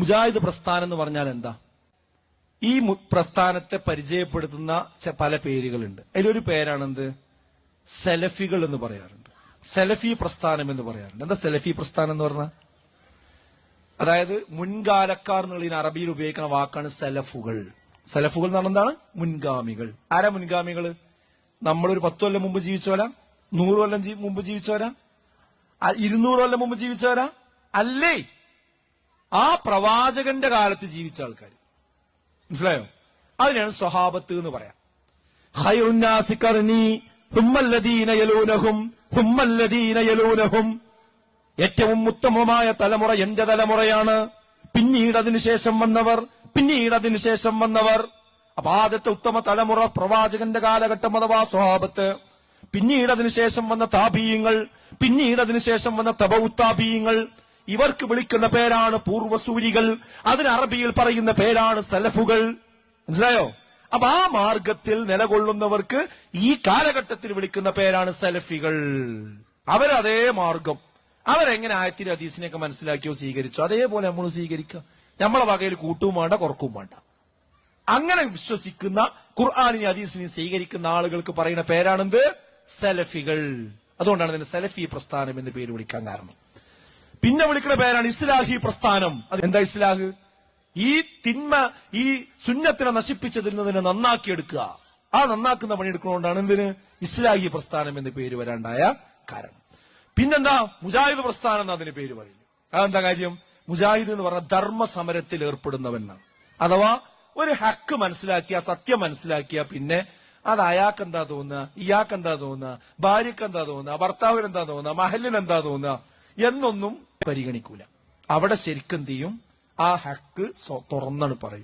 മുജാഹിദ് പ്രസ്ഥാനം എന്ന് പറഞ്ഞാൽ എന്താ? ഈ പ്രസ്ഥാനത്തെ പരിചയപ്പെടുത്തുന്ന പല പേരുകളുണ്ട്. അതിലൊരു പേരാണെന്ത്? സെലഫികൾ എന്ന് പറയാറുണ്ട്. സെലഫി പ്രസ്ഥാനം എന്ന് പറയാറുണ്ട്. എന്താ സെലഫി പ്രസ്ഥാനം എന്ന് പറഞ്ഞാൽ? അതായത് മുൻകാലക്കാർ എന്നുള്ളതിന് അറബിയിൽ ഉപയോഗിക്കുന്ന വാക്കാണ് സെലഫുകൾ. സെലഫുകൾ എന്ന് പറഞ്ഞാൽ എന്താണ്? മുൻഗാമികൾ. ആരാ മുൻഗാമികൾ? നമ്മളൊരു 10 കൊല്ലം മുമ്പ് ജീവിച്ചവരാ? 100 കൊല്ലം മുമ്പ് ജീവിച്ചവരാ? 200 കൊല്ലം മുമ്പ് ജീവിച്ചവരാ? അല്ലേ, ആ പ്രവാചകന്റെ കാലത്ത് ജീവിച്ച ആൾക്കാർ. മനസ്സിലായോ? അതിനാണ് സ്വഹാബത്ത് എന്ന് പറയാം. ഖൈറുന്നാസി ഖർനി ഹുമ്മല്ലദീന യലൂനഹും ഹുമ്മല്ലദീന യലൂനഹും. ഏറ്റവും ഉത്തമമായ തലമുറ എന്റെ തലമുറയാണ്, പിന്നീട് അതിനുശേഷം വന്നവർ, പിന്നീട് അതിനുശേഷം വന്നവർ. അപ്പൊ ആദ്യത്തെ ഉത്തമ തലമുറ പ്രവാചകന്റെ കാലഘട്ടം അഥവാ സ്വഹാബത്ത്, പിന്നീട് അതിനുശേഷം വന്ന താബീയങ്ങൾ, പിന്നീട് അതിനുശേഷം വന്ന തബഉ താബീയങ്ങൾ. ഇവർക്ക് വിളിക്കുന്ന പേരാണ് പൂർവസൂരികൾ. അതിന് അറബിയിൽ പറയുന്ന പേരാണ് സലഫുകൾ. മനസ്സിലായോ? അപ്പൊ ആ മാർഗത്തിൽ നിലകൊള്ളുന്നവർക്ക് ഈ കാലഘട്ടത്തിൽ വിളിക്കുന്ന പേരാണ് സലഫികൾ. അവരതേ മാർഗം, അവരെങ്ങനെ ആയത്തിന് ഹദീസിനെയൊക്കെ മനസ്സിലാക്കിയോ സ്വീകരിച്ചോ അതേപോലെ നമ്മൾ സ്വീകരിക്കുക. നമ്മളെ വകയിൽ കൂട്ടും വേണ്ട കുറക്കും വേണ്ട. അങ്ങനെ വിശ്വസിക്കുന്ന ഖുർആനിനെ ഹദീസിനെ സ്വീകരിക്കുന്ന ആളുകൾക്ക് പറയുന്ന പേരാണെന്ത്? സലഫികൾ. അതുകൊണ്ടാണ് ഇതിന് സലഫി പ്രസ്ഥാനം എന്ന് പേര് വിളിക്കാൻ കാരണം. പിന്നെ വിളിക്കുന്ന പേരാണ് ഇസ്ലാഹി പ്രസ്ഥാനം. അതെന്താ ഇസ്ലാഹ്? ഈ തിന്മ, ഈ സുന്നത്തിനെ നശിപ്പിച്ചതിൽ നിന്ന് നന്നാക്കിയെടുക്കുക. ആ നന്നാക്കുന്ന പണിയെടുക്കുന്നതുകൊണ്ടാണ് എന്തിന് ഇസ്ലാഹി പ്രസ്ഥാനം എന്ന് പേര് വരാണ്ടായ കാരണം. പിന്നെന്താ മുജാഹിദ് പ്രസ്ഥാനം എന്ന് അതിന് പേര് പറയുന്നു. അതെന്താ കാര്യം? മുജാഹിദ് എന്ന് പറഞ്ഞ ധർമ്മസമരത്തിൽ ഏർപ്പെടുന്നവനാണ്. അഥവാ ഒരു ഹക്ക് മനസ്സിലാക്കിയ, സത്യം മനസ്സിലാക്കിയ പിന്നെ അത് അയാൾക്കെന്താ തോന്നുക, ഇയാൾക്കെന്താ തോന്നുക, ഭാര്യക്കെന്താ തോന്നുക, ഭർത്താവിന് എന്താ തോന്നുക, മഹലിന് എന്താ തോന്നുക എന്നൊന്നും പരിഗണിക്കൂല. അവിടെ ശരിക്കും എന്ത് ചെയ്യും? ആ ഹക്ക് തുറന്നാണ് പറയും.